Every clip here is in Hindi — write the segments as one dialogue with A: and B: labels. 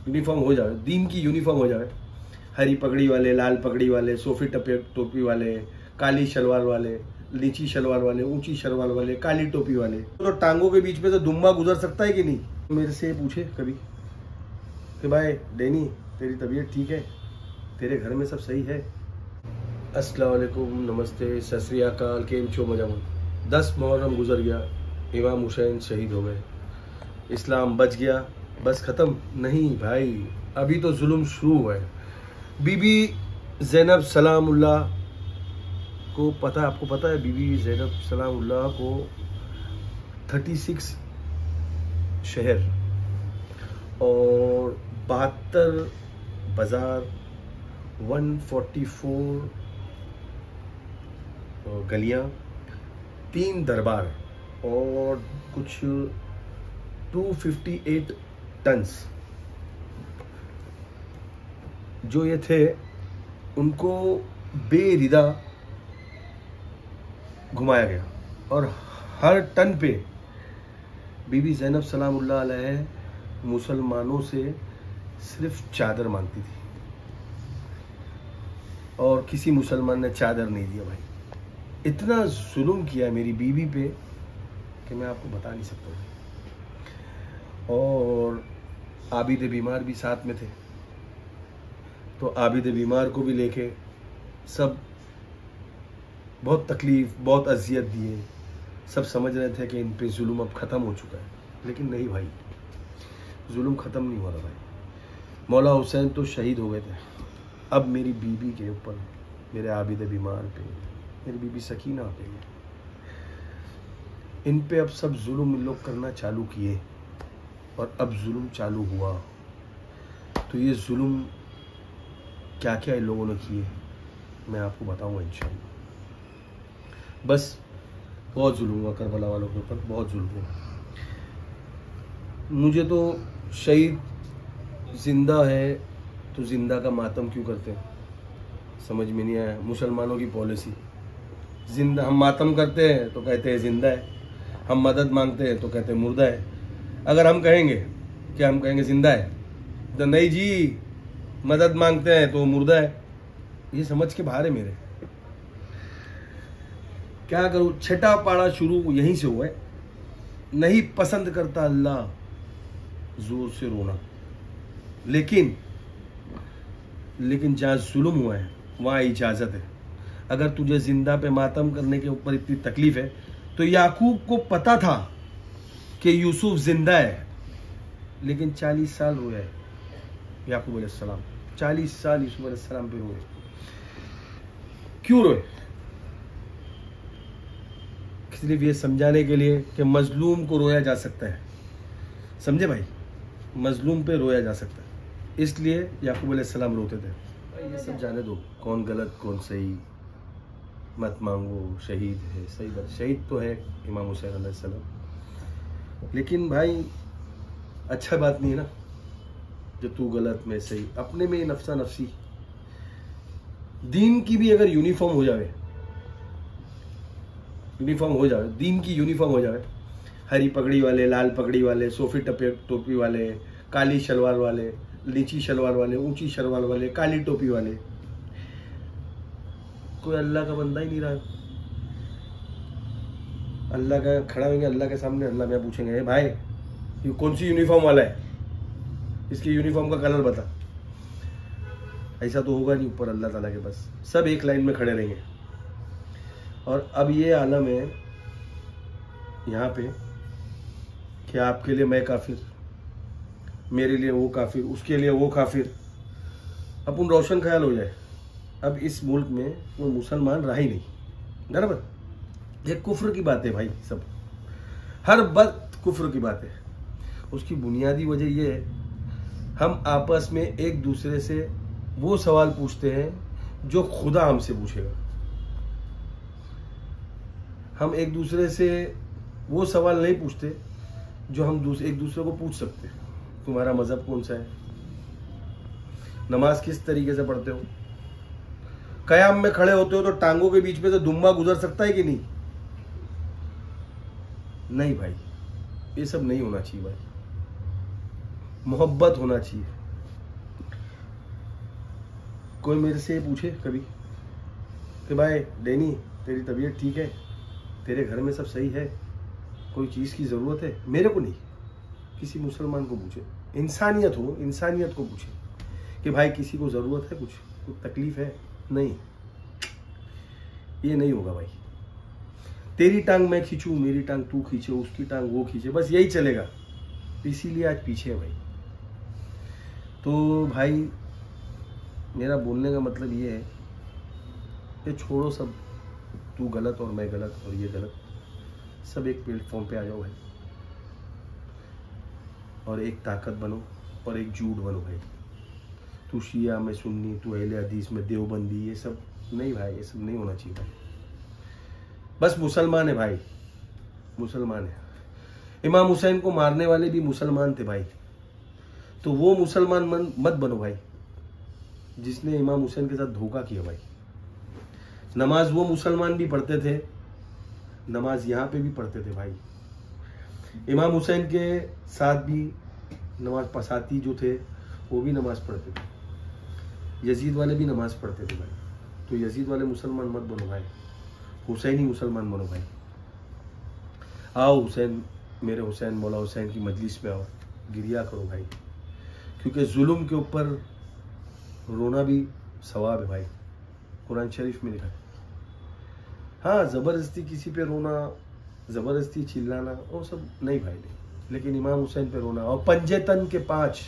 A: यूनिफॉर्म हो जाए, दीन की यूनिफॉर्म हो जाए। हरी पगड़ी वाले, लाल पगड़ी वाले, सोफी टोपी वाले, काली शलवार वाले, नीची शलवार वाले, ऊंची शलवार वाले, काली टोपी वाले। तो टांगों के बीच में तो दुम्बा गुजर सकता है कि नहीं? मेरे से पूछे कभी कि भाई डैनी तेरी तबीयत ठीक है, तेरे घर में सब सही है? अस्सलाम वालेकुम, नमस्ते, सत श्री अकाल, केम छो मजामा। 10 मुहर्रम गुजर गया, इमाम हुसैन शहीद हो गए, इस्लाम बच गया, बस ख़त्म? नहीं भाई, अभी तो जुल्म शुरू हुआ है। बीबी ज़ैनब सलामुल्लाह को पता है, आपको पता है बीबी ज़ैनब सलामुल्लाह को 36 शहर और 72 बाज़ार, 144 गलियां, 3 दरबार और कुछ 258 टन्स जो ये थे, उनको बेरिदा घुमाया गया। और हर टन पे बीबी ज़ैनब सलामुल्लाह अलैह मुसलमानों से सिर्फ चादर मांगती थी और किसी मुसलमान ने चादर नहीं दिया। भाई इतना जुल्म किया मेरी बीवी पे कि मैं आपको बता नहीं सकता। और आबिद बीमार भी साथ में थे, तो आबिद बीमार को भी लेके सब बहुत तकलीफ, बहुत अजियत दिए। सब समझ रहे थे कि इन पे जुल्म अब ख़त्म हो चुका है, लेकिन नहीं भाई, जुल्म ख़त्म नहीं हो रहा भाई। मौला हुसैन तो शहीद हो गए थे, अब मेरी बीवी के ऊपर, मेरे आबिद बीमार पे, मेरी बीबी सकीना पे, इन पे अब सब जुल्म इन लोग करना चालू किए। और अब जुल्म चालू हुआ तो ये जुल्म क्या क्या इन लोगों ने किए मैं आपको बताऊंगा इंशाअल्लाह। बस बहुत जुल्म हुआ करबला वालों के ऊपर, बहुत जुल्म हुआ। मुझे तो शहीद जिंदा है तो जिंदा का मातम क्यों करते हैं, समझ में नहीं आया। मुसलमानों की पॉलिसी, जिंदा हम मातम करते हैं तो कहते हैं जिंदा है, हम मदद मांगते हैं तो कहते हैं मुर्दा है। अगर हम कहेंगे कि हम कहेंगे जिंदा है तो नहीं जी, मदद मांगते हैं तो मुर्दा है। ये समझ के बाहर है मेरे, क्या करूं। छठा पाड़ा शुरू यहीं से हुआ है। नहीं पसंद करता अल्लाह जोर से रोना, लेकिन जहां जुल्म हुआ है वहां इजाजत है। अगर तुझे जिंदा पे मातम करने के ऊपर इतनी तकलीफ है तो याकूब को पता था कि यूसुफ जिंदा है, लेकिन 40 साल रोया है याकूब अलैहिस्सलाम, 40 साल यूसुफ अलैहिस्सलाम पे रोए। क्यों रोए? सिर्फ ये समझाने के लिए कि मजलूम को रोया जा सकता है, समझे भाई, मजलूम पे रोया जा सकता है, इसलिए याकूब अलैहिस्सलाम रोते थे। भाई ये सब जाने दो, कौन गलत कौन सही, मत मांगो, शहीद है, सही बात, शहीद तो है इमाम हुसैन अलैहिस्सलाम, लेकिन भाई अच्छा बात नहीं है ना जो तू गलत में सही, अपने में नफसा नफसी। दीन की भी अगर यूनिफॉर्म हो जाए, दीन की यूनिफॉर्म हो जाए, हरी पगड़ी वाले, लाल पगड़ी वाले, सोफी टोपी वाले, काली शलवार वाले, नीची शलवार वाले, ऊंची शलवार वाले, काली टोपी वाले, कोई अल्लाह का बंदा ही नहीं रहा। अल्लाह का खड़ा होंगे अल्लाह के सामने, अल्लाह में पूछेंगे भाई ये कौन सी यूनिफॉर्म वाला है, इसकी यूनिफॉर्म का कलर बता। ऐसा तो होगा नहीं ऊपर अल्लाह ताला के, बस सब एक लाइन में खड़े रहेंगे। और अब ये आलम है यहाँ पे कि आपके लिए मैं काफिर, मेरे लिए वो काफिर, उसके लिए वो काफिर। अपन रोशन ख्याल हो जाए, अब इस मुल्क में वो मुसलमान रहा ही नहीं, बराबर। ये कुफ्र की बात है भाई, सब हर वक्त कुफ्र की बात है। उसकी बुनियादी वजह ये है, हम आपस में एक दूसरे से वो सवाल पूछते हैं जो खुदा हमसे पूछेगा। हम एक दूसरे से वो सवाल नहीं पूछते जो हम एक दूसरे को पूछ सकते हैं। तुम्हारा मजहब कौन सा है, नमाज किस तरीके से पढ़ते हो, कयाम में खड़े होते हो तो टांगों के बीच में से दुम्बा गुजर सकता है कि नहीं? नहीं भाई, ये सब नहीं होना चाहिए भाई। मोहब्बत होना चाहिए, कोई मेरे से पूछे कभी कि भाई डैनी तेरी तबीयत ठीक है, तेरे घर में सब सही है, कोई चीज़ की ज़रूरत है, मेरे को नहीं, किसी मुसलमान को पूछे, इंसानियत हो, इंसानियत को पूछे कि भाई किसी को ज़रूरत है, कुछ तकलीफ है, नहीं, ये नहीं होगा भाई। तेरी टांग मैं खींचूं, मेरी टांग तू खींचे, उसकी टांग वो खींचे, बस यही चलेगा। इसीलिए आज पीछे है भाई। तो भाई मेरा बोलने का मतलब ये है कि छोड़ो सब, तू गलत और मैं गलत और ये गलत, सब एक प्लेटफॉर्म पे आ जाओ भाई और एक ताकत बनो और एक झूठ बनो भाई। तू शिया, मैं सुन्नी, तू अहले हदीस, में देवबंदी, ये सब नहीं भाई, ये सब नहीं होना चाहिए भाई। बस मुसलमान है भाई, मुसलमान है। इमाम हुसैन को मारने वाले भी मुसलमान थे भाई, तो वो मुसलमान मत बनो भाई जिसने इमाम हुसैन के साथ धोखा किया भाई। नमाज वो मुसलमान भी पढ़ते थे, नमाज यहाँ पे भी पढ़ते थे भाई। इमाम हुसैन के साथ भी नमाज पसाती जो थे वो भी नमाज पढ़ते थे। यजीद वाले भी नमाज पढ़ते थे भाई। तो यजीद वाले मुसलमान मत बनो भाई, हुसैनी मुसलमान बनो भाई। आओ हुसैन, मेरे हुसैन, मौला हुसैन की मजलिस में आओ, गिरिया करो भाई, क्योंकि जुल्म के ऊपर रोना भी सवाब है भाई, कुरान शरीफ में लिखा है। हाँ, ज़बरदस्ती किसी पे रोना, ज़बरदस्ती चिल्लाना, वो सब नहीं भाई नहीं, लेकिन इमाम हुसैन पे रोना। और पंजेतन के 5,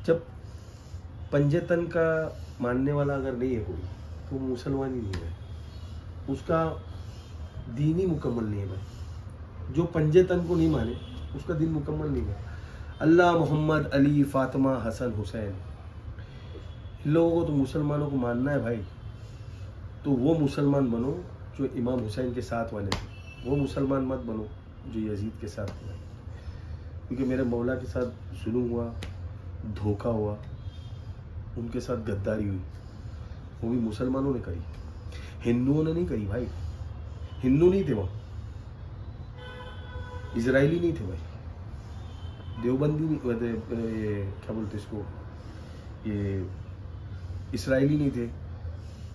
A: जब पंजेतन का मानने वाला अगर नहीं है कोई, तो मुसलमान ही नहीं है, उसका दीन ही मुकम्मल नहीं है भाई। जो पंजेतन को नहीं माने उसका दीन मुकम्मल नहीं है। अल्लाह, मोहम्मद, अली, फातिमा, हसन, हुसैन, इन लोगों को तो मुसलमानों को मानना है भाई। तो वो मुसलमान बनो जो इमाम हुसैन के साथ वाले थे, वो मुसलमान मत बनो जो यजीद के साथ थे। क्योंकि मेरे मौला के साथ जुल्म हुआ, धोखा हुआ, उनके साथ गद्दारी हुई, वो भी मुसलमानों ने करी, हिंदुओं ने नहीं करी भाई। हिंदू नहीं थे वो, इजरायली नहीं थे भाई, देवबंदी नहीं, क्या बोलते इसको, ये इसराइली नहीं थे,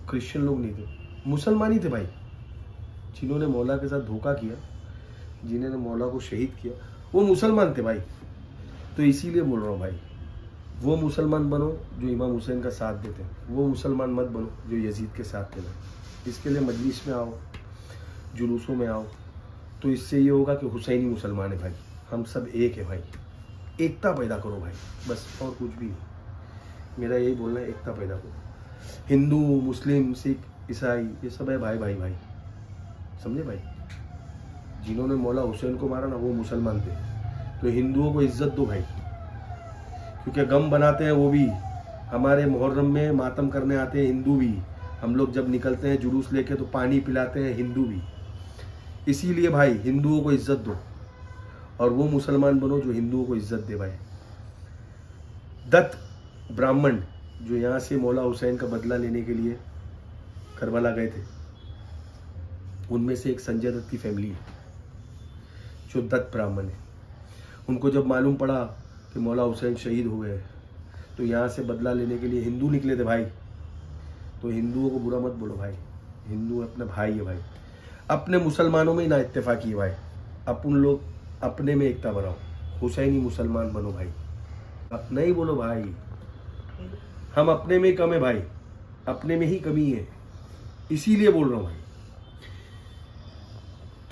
A: क्रिश्चियन लोग नहीं थे, मुसलमान ही थे भाई। जिन्होंने मौला के साथ धोखा किया, जिन्होंने मौला को शहीद किया, वो मुसलमान थे भाई। तो इसीलिए बोल रहा हूँ भाई, वो मुसलमान बनो जो इमाम हुसैन का साथ देते हैं, वो मुसलमान मत बनो जो यजीद के साथ देते। इसके लिए मजलिस में आओ, जुलूसों में आओ, तो इससे ये होगा कि हुसैनी मुसलमान है भाई, हम सब एक है भाई। एकता पैदा करो भाई, बस, और कुछ भी नहीं। मेरा यही बोलना है, एकता पैदा करो। हिंदू, मुस्लिम, सिख, ईसाई, ये सब है भाई भाई भाई, समझे भाई। जिन्होंने मौला हुसैन को मारा ना, वो मुसलमान थे। तो हिंदुओं को इज्जत दो भाई, क्योंकि गम बनाते हैं वो भी, हमारे मुहर्रम में मातम करने आते हैं हिंदू भी। हम लोग जब निकलते हैं जुलूस लेके तो पानी पिलाते हैं हिंदू भी। इसीलिए भाई हिंदुओं को इज्जत दो और वो मुसलमान बनो जो हिंदुओं को इज्जत दे भाई। दत्त ब्राह्मण जो यहाँ से मौला हुसैन का बदला लेने के लिए करबला गए थे, उनमें से एक संजय दत्त की फैमिली है जो दत्त ब्राह्मण है। उनको जब मालूम पड़ा कि मौला हुसैन शहीद हो गए, तो यहाँ से बदला लेने के लिए हिंदू निकले थे भाई। तो हिंदुओं को बुरा मत बोलो भाई, हिंदू अपना भाई है भाई। अपने मुसलमानों में ही ना इत्तेफाकी है भाई, अपन लोग अपने में एकता बनाओ, हुसैनी मुसलमान बनो भाई। अपना ही बोलो भाई, हम अपने में कम है भाई, अपने में ही कमी है। इसीलिए बोल रहा हूँ भाई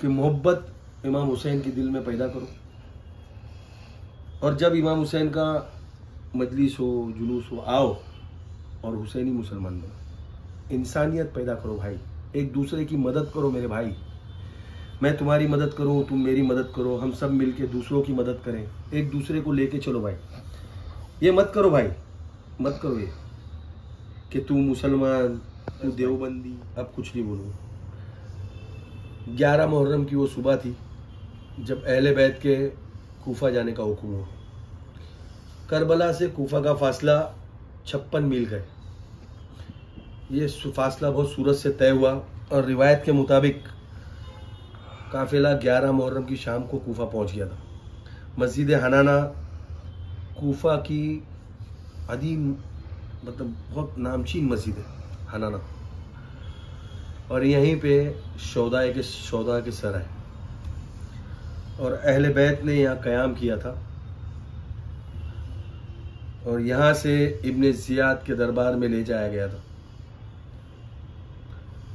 A: कि मोहब्बत इमाम हुसैन के दिल में पैदा करो, और जब इमाम हुसैन का मजलिस हो, जुलूस हो, आओ और हुसैनी मुसलमान बनो। इंसानियत पैदा करो भाई, एक दूसरे की मदद करो मेरे भाई। मैं तुम्हारी मदद करूं, तुम मेरी मदद करो, हम सब मिलके दूसरों की मदद करें, एक दूसरे को लेके चलो भाई। ये मत करो भाई, मत करो ये कि तू मुसलमान, तू देवबंदी। अब कुछ नहीं बोलूँ। 11 मुहर्रम की वो सुबह थी जब अहले बैत के कूफा जाने का हुक्म हुआ। करबला से कूफा का फासला 56 मील है। ये फासला बहुत सूरत से तय हुआ, और रिवायत के मुताबिक काफिला 11 मुहर्रम की शाम को कूफा पहुंच गया था। मस्जिद हनाना कूफा की अदीम मतलब बहुत नामचीन मस्जिद है हनाना, और यहीं पे शौदा के सर है, और अहले बैत ने यहाँ क़याम किया था। और यहाँ से इब्ने ज़ियाद के दरबार में ले जाया गया था,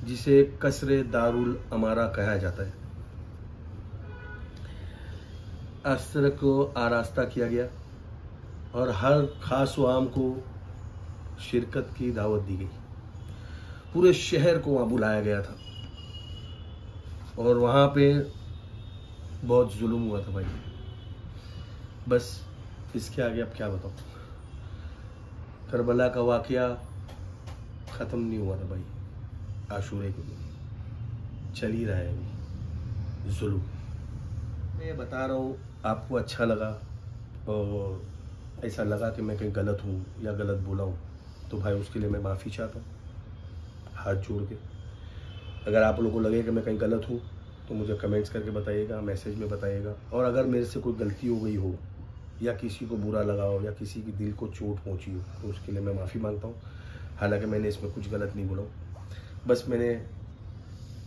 A: जिसे कसरे दारुल अमारा कहा जाता है। अस्तर को आरास्ता किया गया और हर खास व आम को शिरकत की दावत दी गई। पूरे शहर को वहाँ बुलाया गया था और वहाँ पे बहुत जुल्म हुआ था भाई। बस इसके आगे अब क्या बताऊँ। करबला का वाक़या ख़त्म नहीं हुआ था भाई, आशूरे के दिन चल ही रहा है अभी जुल्म। मैं बता रहा हूँ, आपको अच्छा लगा और ऐसा लगा कि मैं कहीं गलत हूँ या गलत बोला हूँ तो भाई उसके लिए मैं माफ़ी चाहता हूँ हाथ जोड़ के। अगर आप लोगों को लगे कि मैं कहीं गलत हूँ तो मुझे कमेंट्स करके बताइएगा, मैसेज में बताइएगा। और अगर मेरे से कोई गलती हो गई हो या किसी को बुरा लगा हो या किसी के दिल को चोट पहुँची हो तो उसके लिए मैं माफ़ी मांगता हूँ। हालांकि मैंने इसमें कुछ गलत नहीं बोला, बस मैंने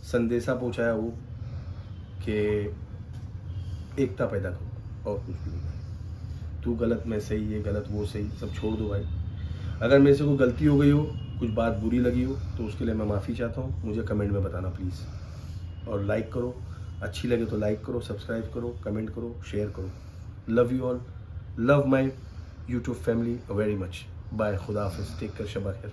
A: संदेशा पहुँचाया हो कि एकता पैदा करो और कुछ भी नहीं। तू गलत मैं सही, ये गलत वो सही, सब छोड़ दो भाई। अगर मेरे से कोई गलती हो गई हो, कुछ बात बुरी लगी हो तो उसके लिए मैं माफ़ी चाहता हूँ। मुझे कमेंट में बताना प्लीज़, और लाइक करो, अच्छी लगे तो लाइक करो, सब्सक्राइब करो, कमेंट करो, शेयर करो। Love you all, love my YouTube family very much. Bye, खुदा हाफिज़, टेक केयर, शब खैर।